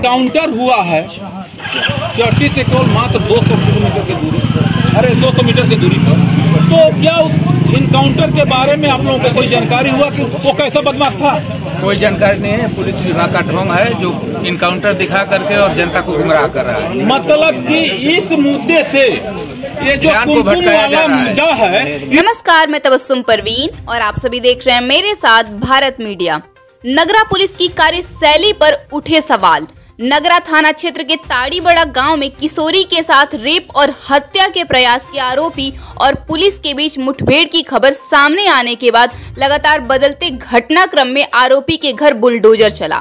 Encounter हुआ है चट्टी से केवल मात्र 200 किलोमीटर की दूरी पर, 200 मीटर की दूरी पर, तो क्या उस इनकाउंटर के बारे में आप लोगों को कोई जानकारी हुआ कि वो कैसा बदमाश था? कोई जानकारी नहीं है। पुलिस विभाग का ढोंग है जो इनकाउंटर दिखा करके और जनता को गुमराह कर रहा है। मतलब कि इस मुद्दे से ये जो कुमकुम वाला मुद्दा है। नमस्कार, मैं तबस्सुम परवीन और आप सभी देख रहे हैं मेरे साथ भारत मीडिया। नगरा पुलिस की कार्यशैली पर उठे सवाल। नगरा थाना क्षेत्र के ताड़ीबड़ा गांव में किशोरी के साथ रेप और हत्या के प्रयास के आरोपी और पुलिस के बीच मुठभेड़ की खबर सामने आने के बाद लगातार बदलते घटनाक्रम में आरोपी के घर बुलडोजर चला।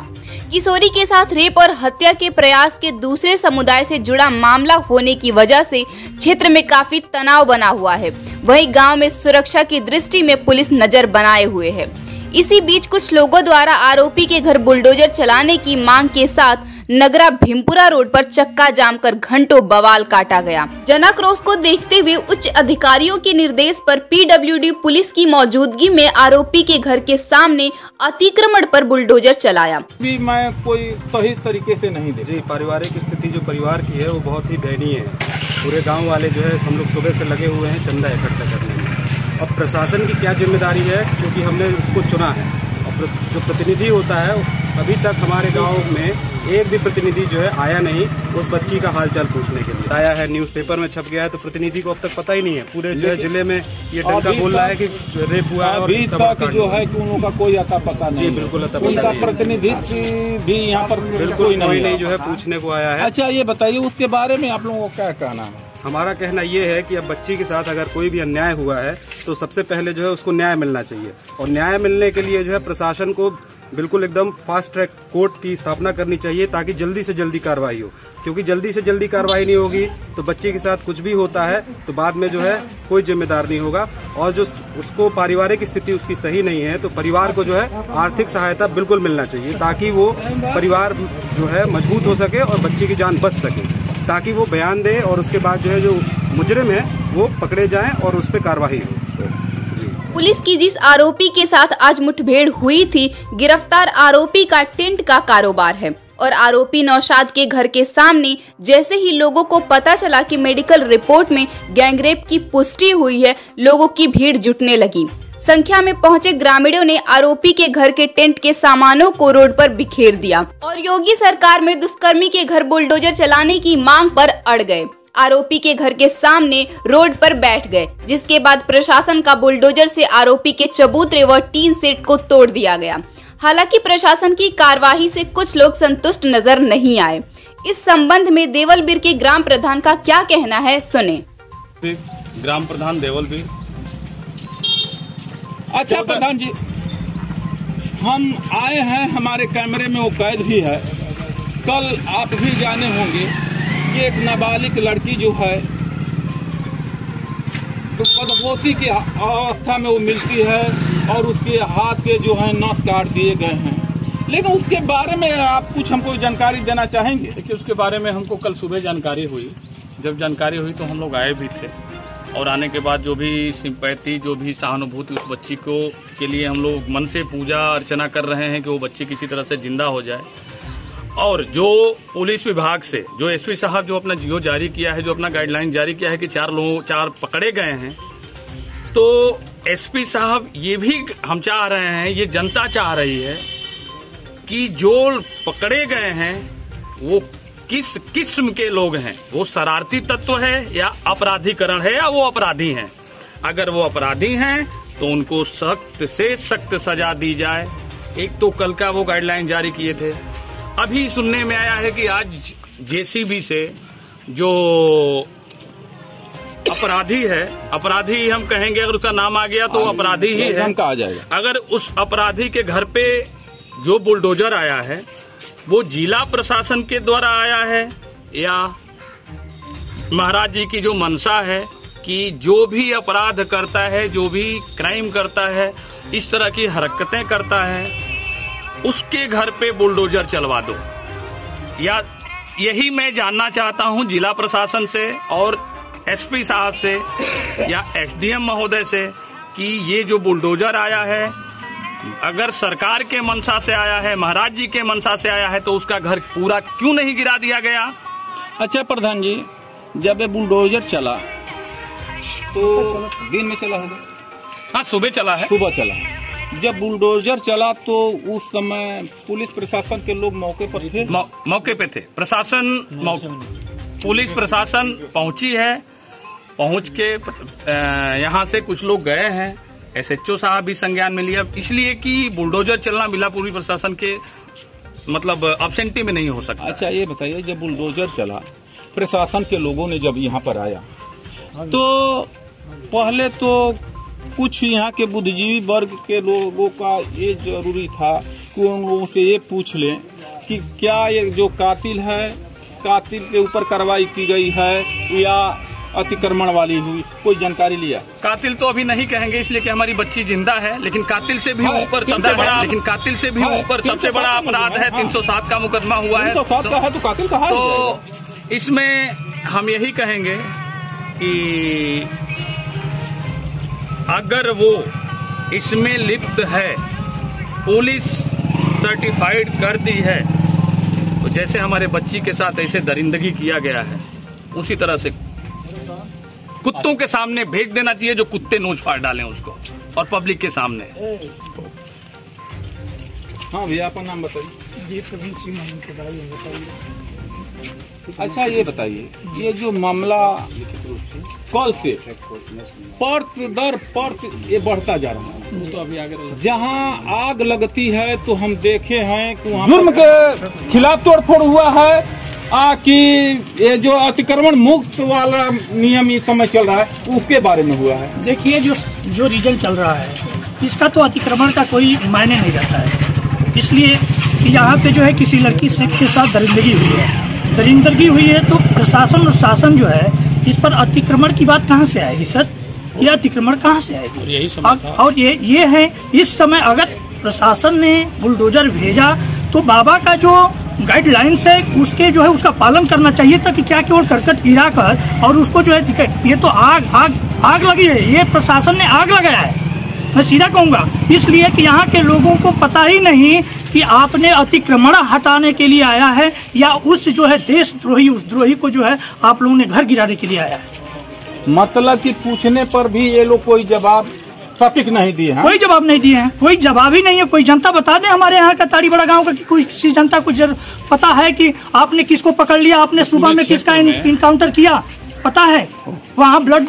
किशोरी के साथ रेप और हत्या के प्रयास के दूसरे समुदाय से जुड़ा मामला होने की वजह से क्षेत्र में काफी तनाव बना हुआ है। वहीं गांव में सुरक्षा की दृष्टि में पुलिस नजर बनाए हुए है। इसी बीच कुछ लोगों द्वारा आरोपी के घर बुलडोजर चलाने की मांग के साथ नगरा भीमपुरा रोड पर चक्का जाम कर घंटों बवाल काटा गया। जनाक्रोश को देखते हुए उच्च अधिकारियों के निर्देश पर पीडब्ल्यूडी पुलिस की मौजूदगी में आरोपी के घर के सामने अतिक्रमण पर बुलडोजर चलाया। भी मैं कोई सही तरीके से नहीं दे। जी, पारिवारिक स्थिति जो परिवार की है वो बहुत ही दयनीय है। पूरे गाँव वाले जो है हम लोग सुबह से लगे हुए हैं चंदा इकट्ठा करने में। अब प्रशासन की क्या जिम्मेदारी है, क्योंकि हमने उसको चुना है। और जो प्रतिनिधि होता है अभी तक हमारे गांव में एक भी प्रतिनिधि जो है आया नहीं उस बच्ची का हालचाल पूछने के लिए। आया है, न्यूज़पेपर में छप गया है, तो प्रतिनिधि को अब तक पता ही नहीं है। पूरे जो है जिले में ये डंका बोल रहा है कि रेप हुआ है। अभी तक जो है कि उन लोगों का कोई अता पता नहीं। जी बिल्कुल अता पता उनका नहीं। प्रतिनिधि भी यहाँ पर बिल्कुल कोई नहीं जो है पूछने को आया है। अच्छा, ये बताइए उसके बारे में आप लोगों को क्या कहना है? हमारा कहना ये है कि अब बच्ची के साथ अगर कोई भी अन्याय हुआ है तो सबसे पहले जो है उसको न्याय मिलना चाहिए। और न्याय मिलने के लिए जो है प्रशासन को बिल्कुल एकदम फास्ट ट्रैक कोर्ट की स्थापना करनी चाहिए, ताकि जल्दी से जल्दी कार्रवाई हो। क्योंकि जल्दी से जल्दी कार्रवाई नहीं होगी तो बच्चे के साथ कुछ भी होता है तो बाद में जो है कोई जिम्मेदार नहीं होगा। और जो उसको पारिवारिक स्थिति उसकी सही नहीं है तो परिवार को जो है आर्थिक सहायता बिल्कुल मिलना चाहिए, ताकि वो परिवार जो है मजबूत हो सके और बच्चे की जान बच सके, ताकि वो बयान दे और उसके बाद जो है जो मुजरिम है वो पकड़े जाएं और उस पर कार्रवाई हो। पुलिस की जिस आरोपी के साथ आज मुठभेड़ हुई थी, गिरफ्तार आरोपी का टेंट का कारोबार है और आरोपी नौशाद के घर के सामने जैसे ही लोगों को पता चला कि मेडिकल रिपोर्ट में गैंगरेप की पुष्टि हुई है, लोगों की भीड़ जुटने लगी। संख्या में पहुंचे ग्रामीणों ने आरोपी के घर के टेंट के सामानों को रोड पर बिखेर दिया और योगी सरकार में दुष्कर्मी के घर बुलडोजर चलाने की मांग पर अड़ गए। आरोपी के घर के सामने रोड पर बैठ गए, जिसके बाद प्रशासन का बुलडोजर से आरोपी के चबूतरे व टीन सेट को तोड़ दिया गया। हालांकि प्रशासन की कार्यवाही से कुछ लोग संतुष्ट नजर नहीं आए। इस संबंध में देवलबीर के ग्राम प्रधान का क्या कहना है, सुने। ग्राम प्रधान देवलबीर। अच्छा प्रधान जी, हम आए हैं, हमारे कैमरे में वो कैद भी है। कल आप भी जाने होंगे कि एक नाबालिग लड़की जो है तो बदहोशी की अवस्था में वो मिलती है और उसके हाथ के जो है नस काट दिए गए हैं। लेकिन उसके बारे में आप कुछ हमको जानकारी देना चाहेंगे? देखिए, उसके बारे में हमको कल सुबह जानकारी हुई। जब जानकारी हुई तो हम लोग आए भी थे और आने के बाद जो भी सिंपैथी, जो भी सहानुभूति उस बच्ची को के लिए हम लोग मन से पूजा अर्चना कर रहे हैं कि वो बच्ची किसी तरह से जिंदा हो जाए। और जो पुलिस विभाग से जो एसपी साहब जो अपना जियो जारी किया है, जो अपना गाइडलाइन जारी किया है कि 4 पकड़े गए हैं, तो एसपी साहब ये भी हम चाह रहे हैं, ये जनता चाह रही है कि जो पकड़े गए हैं वो किस किस्म के लोग हैं, वो शरारती तत्व है या अपराधीकरण है या वो अपराधी हैं। अगर वो अपराधी हैं तो उनको सख्त से सख्त सजा दी जाए। एक तो कल का वो गाइडलाइन जारी किए थे। अभी सुनने में आया है कि आज जेसीबी से जो अपराधी है, अपराधी हम कहेंगे, अगर उसका नाम आ गया तो अपराधी ही है, आ जाएगा। अगर उस अपराधी के घर पे जो बुलडोजर आया है वो जिला प्रशासन के द्वारा आया है या महाराज जी की जो मंशा है कि जो भी अपराध करता है, जो भी क्राइम करता है, इस तरह की हरकतें करता है, उसके घर पे बुलडोजर चलवा दो। या यही मैं जानना चाहता हूं जिला प्रशासन से और एसपी साहब से या एसडीएम महोदय से कि ये जो बुलडोजर आया है अगर सरकार के मंशा से आया है, महाराज जी के मंशा से आया है, तो उसका घर पूरा क्यों नहीं गिरा दिया गया? अच्छा प्रधान जी, जब ये बुलडोजर चला तो दिन में चला होगा? हाँ, सुबह चला है। सुबह चला। जब बुलडोजर चला तो उस समय पुलिस प्रशासन के लोग मौके पर थे? मौके पे थे। पुलिस प्रशासन पहुंची है। पहुंच के यहाँ से कुछ लोग गए हैं। SHO साहब भी संज्ञान में लिया, इसलिए कि बुलडोजर चलना बिना पुलिस प्रशासन के मतलब अब्सेंटी में नहीं हो सकता। अच्छा ये बताइए, जब बुलडोजर चला, प्रशासन के लोगों ने जब यहाँ पर आया तो पहले तो कुछ यहाँ के बुद्धिजीवी वर्ग के लोगों का ये जरूरी था कि उन लोगों से ये पूछ लें कि क्या ये जो कातिल है, कातिल के ऊपर कार्रवाई की गई है या अतिक्रमण वाली हुई, कोई जानकारी लिया? कातिल तो अभी नहीं कहेंगे, इसलिए कि हमारी बच्ची जिंदा है, लेकिन कातिल से भी ऊपर सबसे बड़ा अपराध है। 307 का मुकदमा हुआ है। 307 का है तो कातिल कहाँ? तो इसमें हम यही कहेंगे कि अगर वो इसमें लिप्त है, पुलिस सर्टिफाइड कर दी है, तो जैसे हमारे बच्ची के साथ ऐसे दरिंदगी किया गया है, उसी तरह से कुत्तों के सामने भेज देना चाहिए, जो कुत्ते नोच फाड़ डालें उसको, और पब्लिक के सामने। हाँ भैया, आपका नाम बताइए। जी, प्रवीण सिंह बताइए। अच्छा ये बताइए, ये जो मामला कल से पर्त दर पर्त ये बढ़ता जा रहा है, तो अभी आगे जहाँ आग लगती है तो हम देखे हैं कि वहाँ जुर्म के खिलाफ तोड़फोड़ हुआ है कि ये जो अतिक्रमण मुक्त वाला नियम इस समय चल रहा है, उसके बारे में हुआ है। देखिए, जो रीजन चल रहा है इसका तो अतिक्रमण का कोई मायने नहीं रहता है, इसलिए कि यहाँ पे जो है किसी लड़की के साथ दरिंदगी हुई है, तो प्रशासन और शासन जो है इस पर अतिक्रमण की बात कहाँ से आएगी सर? ये अतिक्रमण कहाँ से आएगी? यही और ये है, इस समय अगर प्रशासन ने बुलडोजर भेजा तो बाबा का जो गाइडलाइंस है उसके जो है उसका पालन करना चाहिए था, कि क्या केवल करकट गिरा कर और उसको जो है, ये तो आग लगी है, ये प्रशासन ने आग लगाया है, मैं सीधा कहूंगा, इसलिए कि यहाँ के लोगों को पता ही नहीं कि आपने अतिक्रमण हटाने के लिए आया है या उस जो है देशद्रोही, उस द्रोही को जो है आप लोगों ने घर गिराने के लिए आया है। मतलब कि पूछने पर भी ये लोग कोई जवाब सटीक नहीं दिए हैं? कोई जवाब नहीं दिए हैं, कोई जवाब ही नहीं है। कोई जनता बता दे हमारे यहाँ का ताड़ीबड़ा गांव का, कि कोई किसी जनता को पता है कि आपने किसको पकड़ लिया, आपने सुबह में किसका इनकाउंटर किया, पता है? वहाँ ब्लड